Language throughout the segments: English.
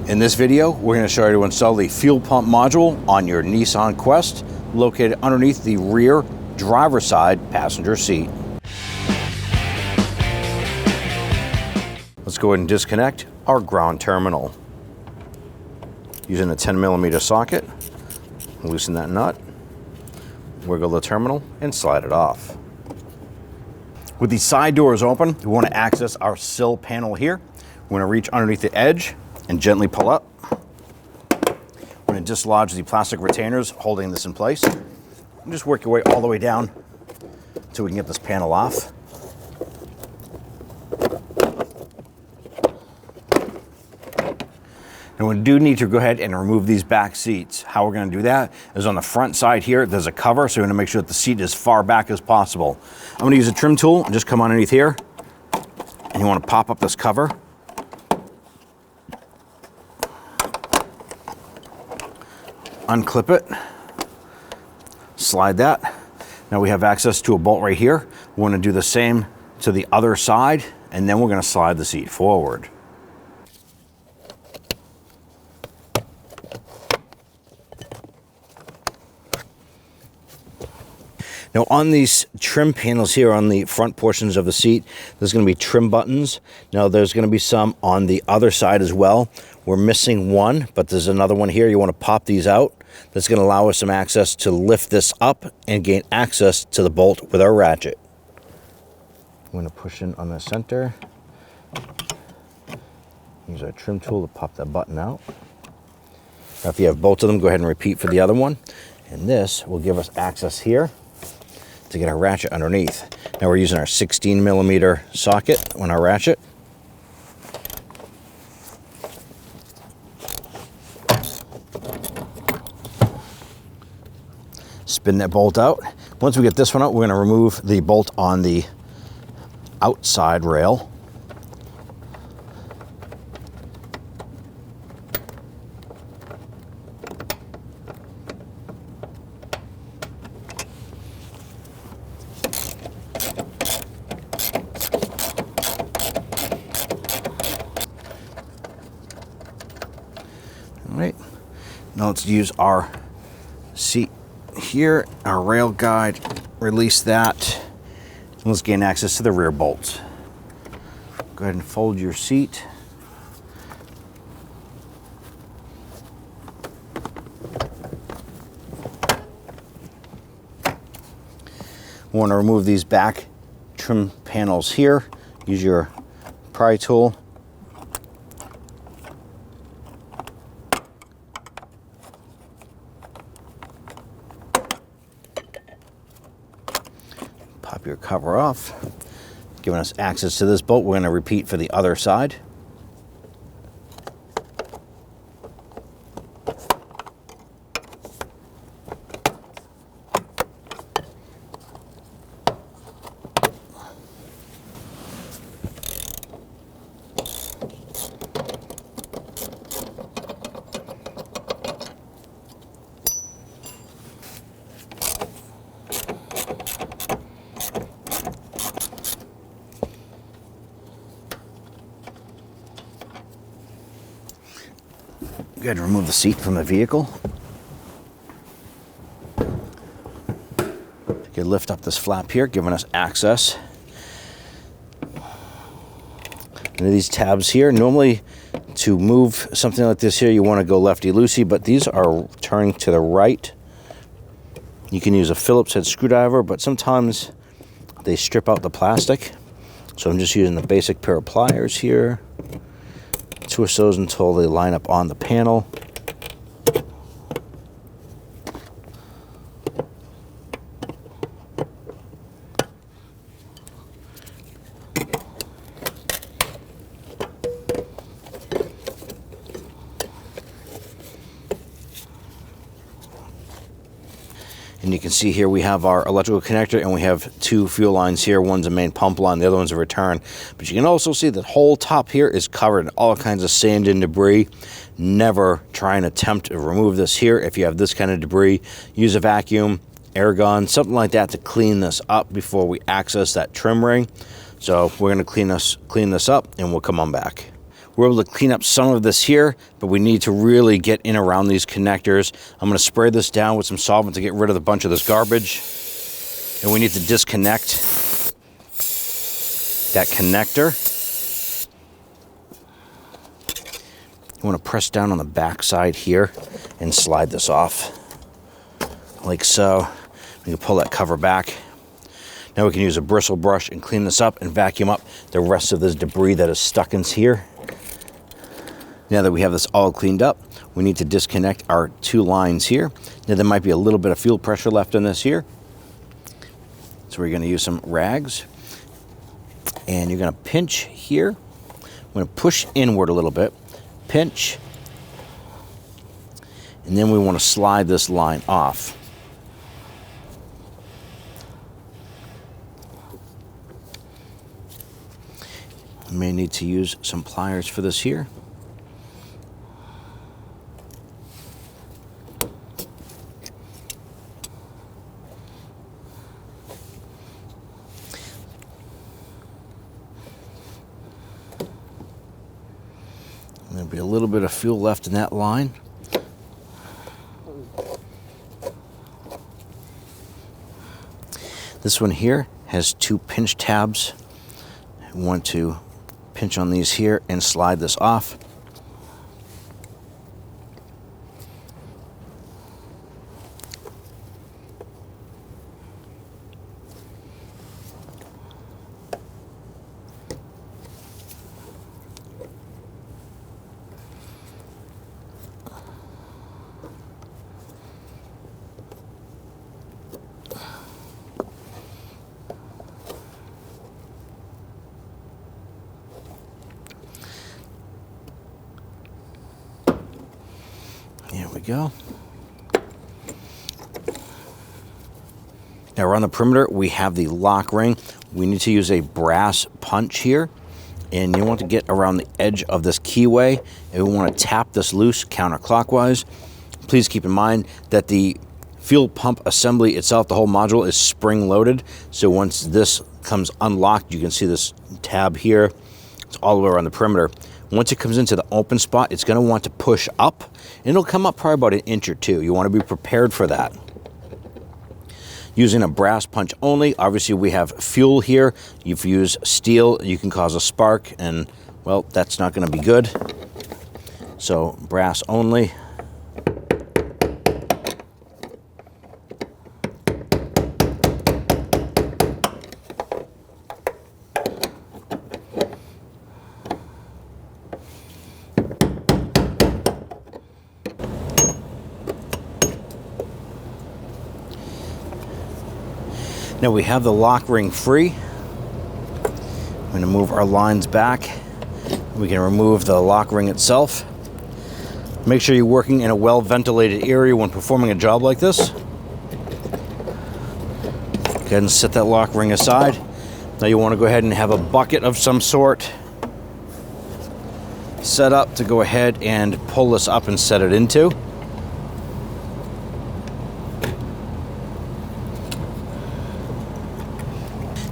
In this video, we're going to show you how to install the fuel pump module on your Nissan Quest, located underneath the rear driver's side passenger seat. Let's go ahead and disconnect our ground terminal. Using a 10mm socket, loosen that nut, wiggle the terminal, and slide it off. With the side doors open, we want to access our sill panel here. We're going to reach underneath the edge and gently pull up. We're going to dislodge the plastic retainers holding this in place. And just work your way all the way down until we can get this panel off. And we do need to go ahead and remove these back seats. How we're going to do that is on the front side here, there's a cover, so we're going to make sure that the seat is as far back as possible. I'm going to use a trim tool and just come underneath here. And you want to pop up this cover. Unclip it, slide that. Now we have access to a bolt right here. We want to do the same to the other side, and then we're going to slide the seat forward. Now on these trim panels here on the front portions of the seat, there's going to be trim buttons. Now there's going to be some on the other side as well. We're missing one, but there's another one here. You want to pop these out. That's going to allow us some access to lift this up and gain access to the bolt with our ratchet. I'm going to push in on the center. Use our trim tool to pop that button out. Now if you have both of them, go ahead and repeat for the other one. And this will give us access here to get our ratchet underneath. Now we're using our 16mm socket on our ratchet. Spin that bolt out. Once we get this one out, we're going to remove the bolt on the outside rail. All right, now let's use our seat here, our rail guide, release that, and let's gain access to the rear bolts. Go ahead and fold your seat. We want to remove these back trim panels here. Use your pry tool. Pop your cover off, giving us access to this bolt. We're going to repeat for the other side. Go ahead and remove the seat from the vehicle. You can lift up this flap here, giving us access into these tabs here. Normally, to move something like this here, you want to go lefty-loosey, but these are turning to the right. You can use a Phillips head screwdriver, but sometimes they strip out the plastic. So I'm just using the basic pair of pliers here. Twist those until they line up on the panel. And you can see here we have our electrical connector and we have two fuel lines here. One's a main pump line, the other one's a return. But you can also see the whole top here is covered in all kinds of sand and debris. Never try and attempt to remove this here. If you have this kind of debris, use a vacuum, air gun, something like that to clean this up before we access that trim ring. So we're going to clean this up and we'll come on back. We're able to clean up some of this here, but we need to really get in around these connectors. I'm going to spray this down with some solvent to get rid of a bunch of this garbage. And we need to disconnect that connector. You want to press down on the back side here and slide this off like so. We can pull that cover back. Now we can use a bristle brush and clean this up and vacuum up the rest of this debris that is stuck in here. Now that we have this all cleaned up, we need to disconnect our 2 lines here. Now there might be a little bit of fuel pressure left in this here. So we're going to use some rags. And you're going to pinch here. I'm going to push inward a little bit. Pinch. And then we want to slide this line off. You may need to use some pliers for this here. There'll be a little bit of fuel left in that line. This one here has 2 pinch tabs. I want to pinch on these here and slide this off. There we go. Now around the perimeter, we have the lock ring. We need to use a brass punch here. And you want to get around the edge of this keyway. And we want to tap this loose counterclockwise. Please keep in mind that the fuel pump assembly itself, the whole module, is spring loaded. So once this comes unlocked, you can see this tab here. It's all the way around the perimeter. Once it comes into the open spot, it's going to want to push up, and it'll come up probably about 1 inch or 2. You want to be prepared for that. Using a brass punch only, obviously we have fuel here. If you use steel, you can cause a spark, and well, that's not going to be good. So brass only. Now we have the lock ring free. I'm going to move our lines back. We can remove the lock ring itself. Make sure you're working in a well-ventilated area when performing a job like this. Go ahead and set that lock ring aside. Now you want to go ahead and have a bucket of some sort set up to go ahead and pull this up and set it into.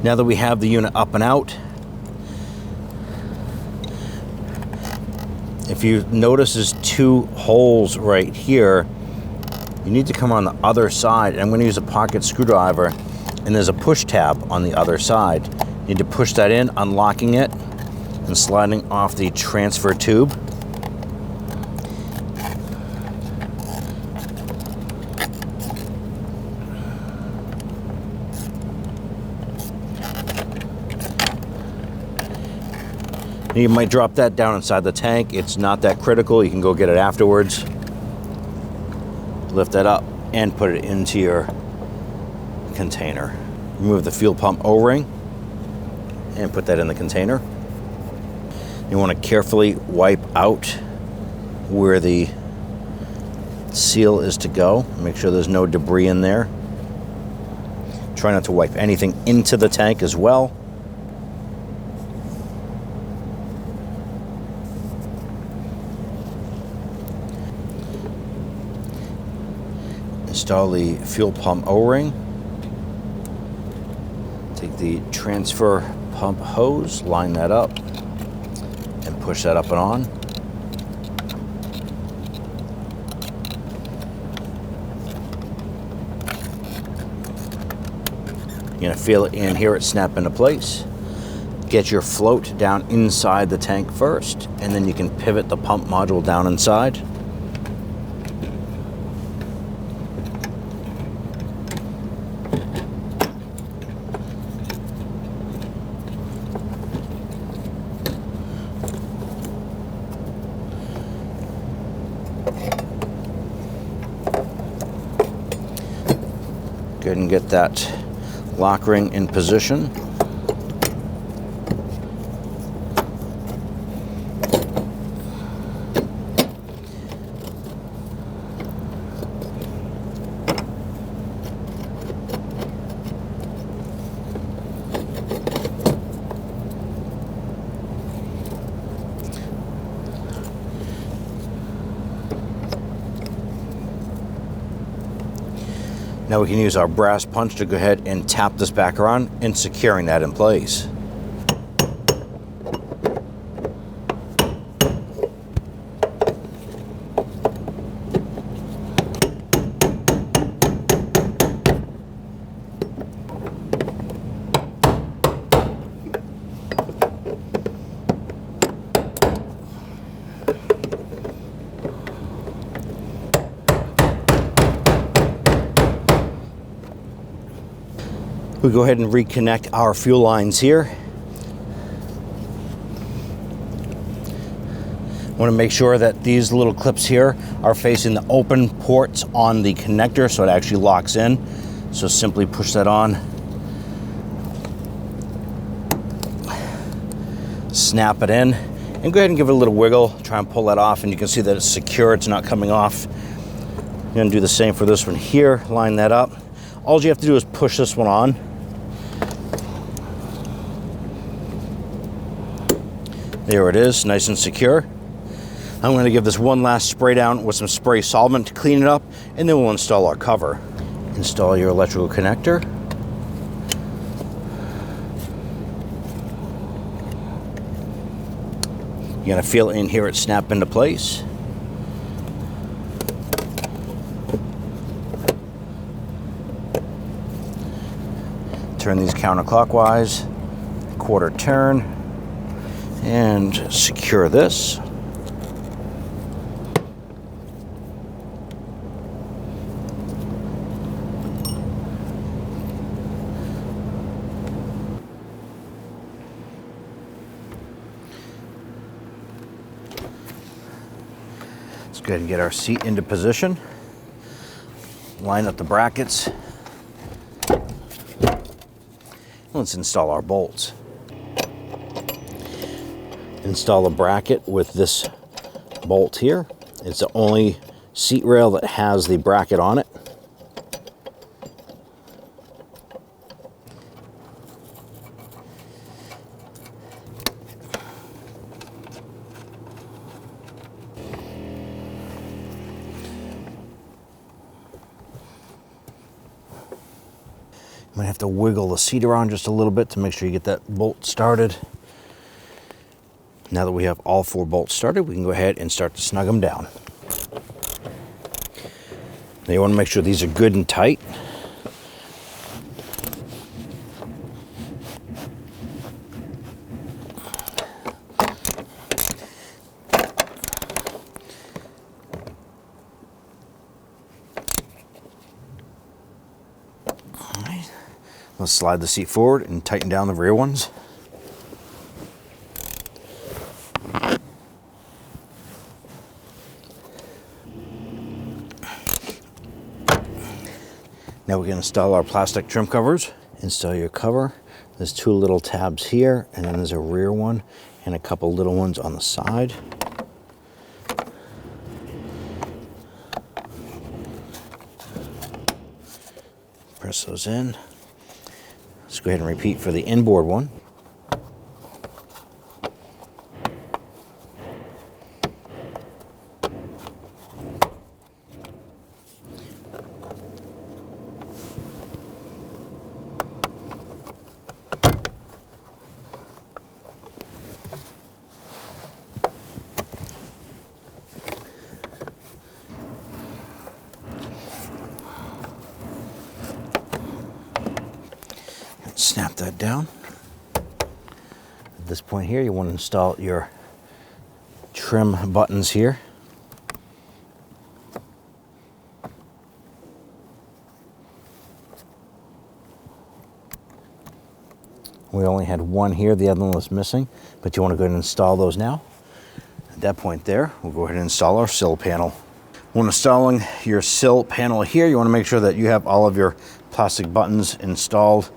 Now that we have the unit up and out, if you notice there's 2 holes right here, you need to come on the other side. I'm going to use a pocket screwdriver, and there's a push tab on the other side. You need to push that in, unlocking it, and sliding off the transfer tube. You might drop that down inside the tank. It's not that critical. You can go get it afterwards. Lift that up and put it into your container. Remove the fuel pump O-ring and put that in the container. You want to carefully wipe out where the seal is to go. Make sure there's no debris in there. Try not to wipe anything into the tank as well. Install the fuel pump O-ring. Take the transfer pump hose, line that up, and put push that up and on. You're gonna feel it and hear it snap into place. Get your float down inside the tank first, and then you can pivot the pump module down inside. Go ahead and get that lock ring in position. Now we can use our brass punch to go ahead and tap this back around and securing that in place. We go ahead and reconnect our fuel lines here. Want to make sure that these little clips here are facing the open ports on the connector so it actually locks in. So simply push that on. Snap it in and go ahead and give it a little wiggle. Try and pull that off and you can see that it's secure, it's not coming off. I'm going to do the same for this one here. Line that up. All you have to do is push this one on. There it is, nice and secure. I'm going to give this one last spray down with some spray solvent to clean it up, and then we'll install our cover. Install your electrical connector. You're going to feel it and hear it snap into place. Turn these counterclockwise, quarter turn, and secure this. Let's go ahead and get our seat into position. Line up the brackets. Let's install our bolts. Install a bracket with this bolt here. It's the only seat rail that has the bracket on it. Might have to wiggle the seat around just a little bit to make sure you get that bolt started. Now that we have all 4 bolts started, we can go ahead and start to snug them down. Now you want to make sure these are good and tight. All right. Let's slide the seat forward and tighten down the rear ones. Now we can install our plastic trim covers. Install your cover. There's 2 little tabs here, and then there's a rear one and a couple little ones on the side. Press those in. Let's go ahead and repeat for the inboard one. Snap that down. At this point here, you want to install your trim buttons here. We only had one here, the other one was missing, but you want to go ahead and install those now. At that point there, we'll go ahead and install our sill panel. When installing your sill panel here, you want to make sure that you have all of your plastic buttons installed.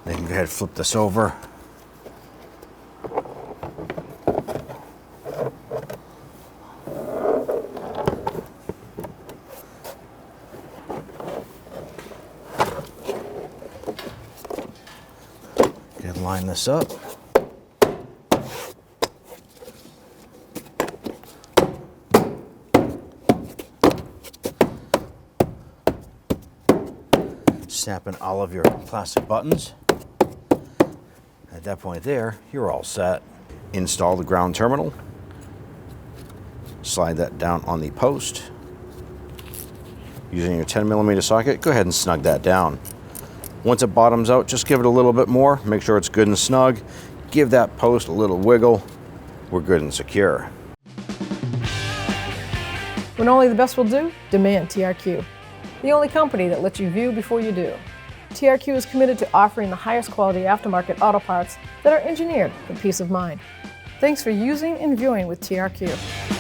Then you can go ahead and flip this over. And line this up. Snap in all of your plastic buttons. At that point there, you're all set. Install the ground terminal. Slide that down on the post. Using your 10mm socket, go ahead and snug that down. Once it bottoms out, just give it a little bit more. Make sure it's good and snug. Give that post a little wiggle. We're good and secure. When only the best will do, demand TRQ. The only company that lets you view before you do. TRQ is committed to offering the highest quality aftermarket auto parts that are engineered for peace of mind. Thanks for using and viewing with TRQ.